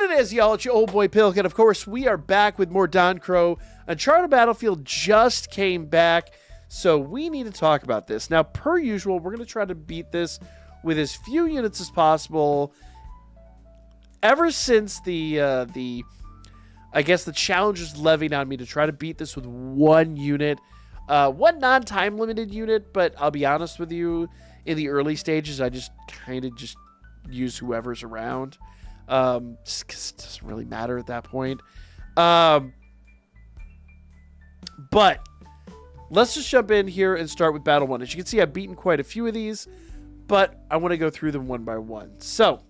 What it is, y'all, it's your old boy Pilk, and of course, we are back with more danchro. Uncharted Battlefield just came back, so we need to talk about this. Now, per usual, we're going to try to beat this with as few units as possible. Ever since the challenge was levied on me to try to beat this with one unit, one non-time limited unit, but I'll be honest with you, in the early stages, I just kind of just use whoever's around. Just 'cause it doesn't really matter at that point. But let's just jump in here and start with Battle 1. As you can see, I've beaten quite a few of these, but I want to go through them one by one. So,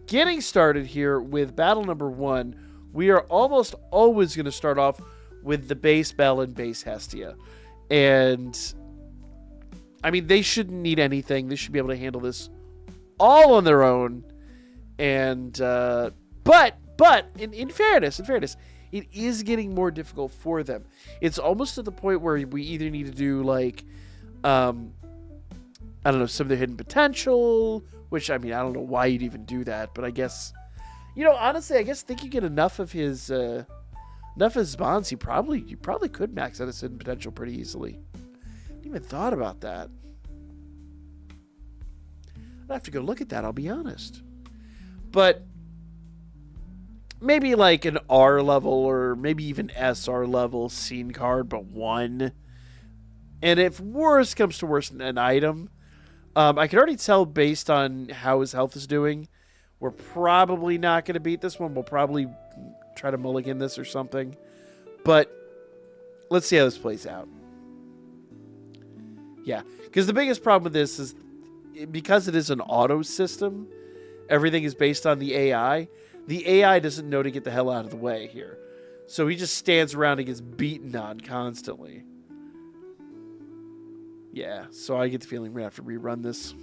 getting started here with battle number 1, we are almost always going to start off with the base Bell and base Hestia. And, I mean, they shouldn't need anything. They should be able to handle this all on their own. And, but in fairness, it is getting more difficult for them. It's almost to the point where we either need to do, like, I don't know, some of the hidden potential, which, I mean, I don't know why you'd even do that, but I guess, you know, honestly, I think you get enough of his bonds, you probably could max out his hidden potential pretty easily. I didn't even thought about that. I'd have to go look at that, I'll be honest. But maybe like an R level or maybe even SR level scene card, but 1. And if worse comes to worse, an item. I can already tell based on how his health is doing, we're probably not going to beat this one. We'll probably try to mulligan this or something. But let's see how this plays out. Yeah, because the biggest problem with this is because it is an auto system, everything is based on the AI. The AI doesn't know to get the hell out of the way here. So he just stands around and gets beaten on constantly. Yeah, so I get the feeling we're going to have to rerun this.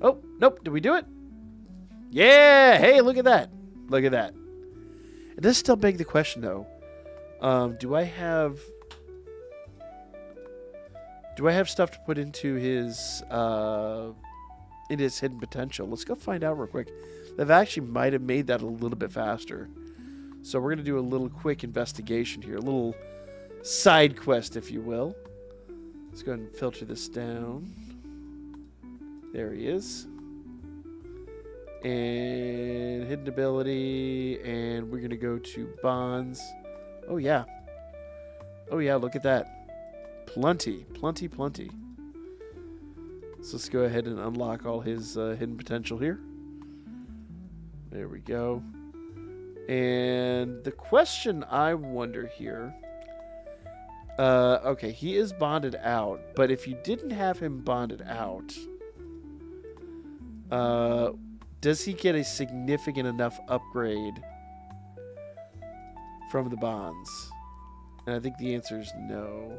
Oh, nope. Did we do it? Yeah! Hey, look at that. Look at that. It does still beg the question, though. Do I have stuff to put into his hidden potential? Let's go find out real quick. They've actually might have made that a little bit faster. So we're going to do a little quick investigation here. A little side quest, if you will. Let's go ahead and filter this down. There he is. And hidden ability. And we're going to go to bonds. Oh, yeah. Oh, yeah, look at that. Plenty. So let's go ahead and unlock all his hidden potential here. There we go. And the question I wonder here... okay, he is bonded out, but if you didn't have him bonded out, does he get a significant enough upgrade from the bonds? And I think the answer is no.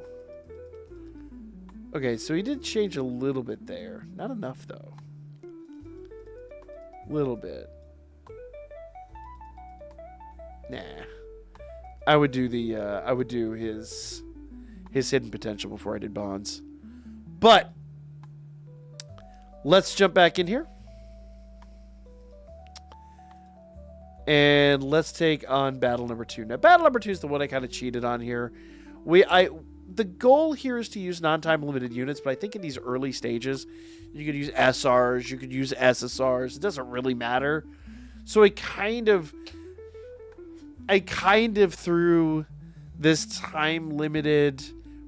Okay, so he did change a little bit there. Not enough, though. Little bit. Nah. I would do his hidden potential before I did bonds. But let's jump back in here. And let's take on battle number 2. Now, battle number 2 is the one I kind of cheated on here. The goal here is to use non-time limited units, but I think in these early stages, you could use SRs, you could use SSRs. It doesn't really matter. So I kind of threw this time-limited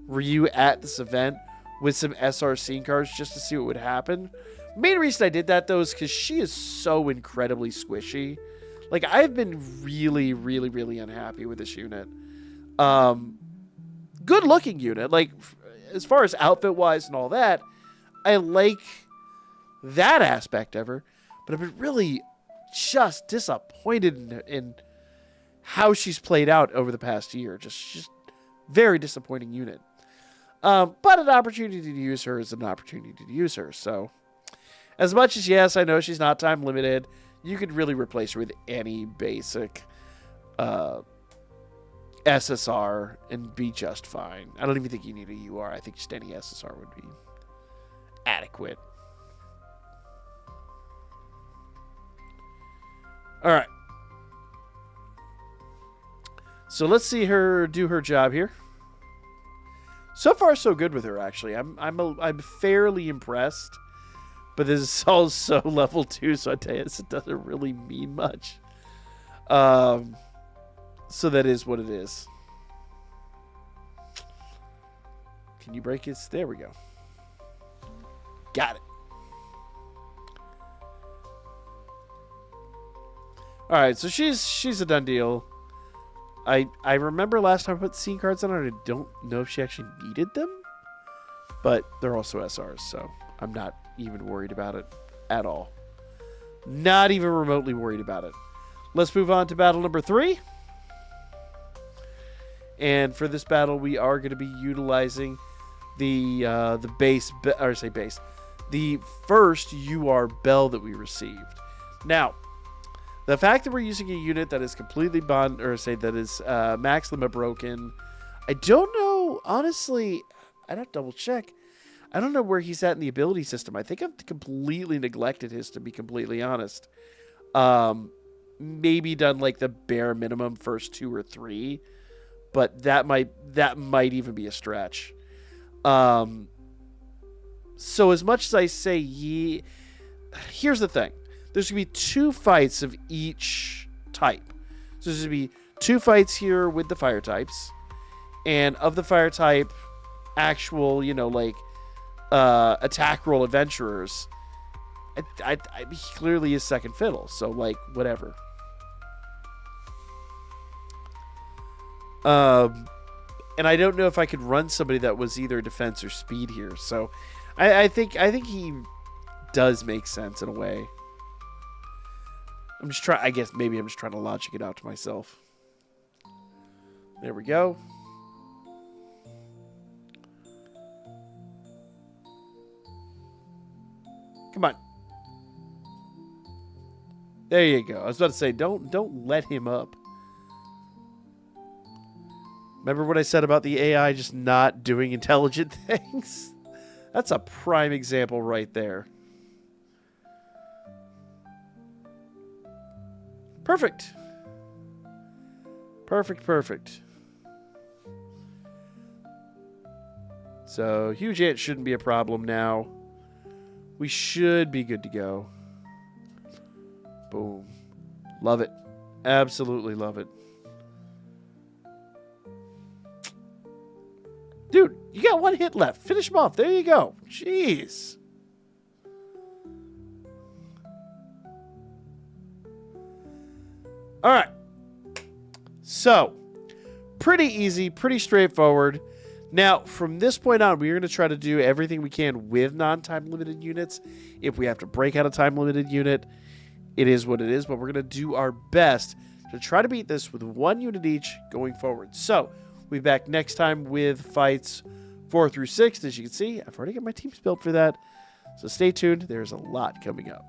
Ryu at this event with some SR scene cards just to see what would happen. Main reason I did that, though, is because she is so incredibly squishy. Like, I've been really, really, really unhappy with this unit. Good looking unit. Like, as far as outfit wise and all that, I like that aspect of her. But I've been really just disappointed in how she's played out over the past year. Just very disappointing unit. But an opportunity to use her is an opportunity to use her. So, as much as, yes, I know she's not time limited, you could really replace her with any basic SSR and be just fine. I don't even think you need a UR. I think just any SSR would be adequate. All right. So let's see her do her job here. So far, so good with her. Actually, I'm fairly impressed. But this is also level 2, so I tell you, this doesn't really mean much. So that is what it is. Can you break this? There we go. Got it. All right, so she's a done deal. I remember last time I put scene cards on her, I don't know if she actually needed them, but they're also SRs, so I'm not even worried about it at all. Not even remotely worried about it. Let's move on to battle number 3. And for this battle, we are going to be utilizing the first UR bell that we received. Now, the fact that we're using a unit that is completely max limit broken, I don't know, honestly, I'd have to double check. I don't know where he's at in the ability system. I think I've completely neglected his, to be completely honest. Maybe done like the bare minimum first 2 or 3, but that might even be a stretch. So as much as I say here's the thing. There's going to be 2 fights of each type. So there's going to be 2 fights here with the fire types. And of the fire type, actual, attack roll adventurers, he clearly is second fiddle. So, whatever. And I don't know if I could run somebody that was either defense or speed here. So, I think he does make sense in a way. I guess maybe I'm just trying to logic it out to myself. There we go. Come on. There you go. I was about to say, don't let him up. Remember what I said about the AI just not doing intelligent things? That's a prime example right there. Perfect. Perfect. So, huge ant shouldn't be a problem now. We should be good to go. Boom. Love it. Absolutely love it. Dude, you got 1 hit left. Finish him off. There you go. Jeez. All right. So, pretty easy, pretty straightforward. Now, from this point on, we're going to try to do everything we can with non-time limited units. If we have to break out a time limited unit, it is what it is, but we're going to do our best to try to beat this with 1 unit each going forward. So, we'll be back next time with fights 4 through 6. As you can see, I've already got my teams built for that. So stay tuned. There's a lot coming up.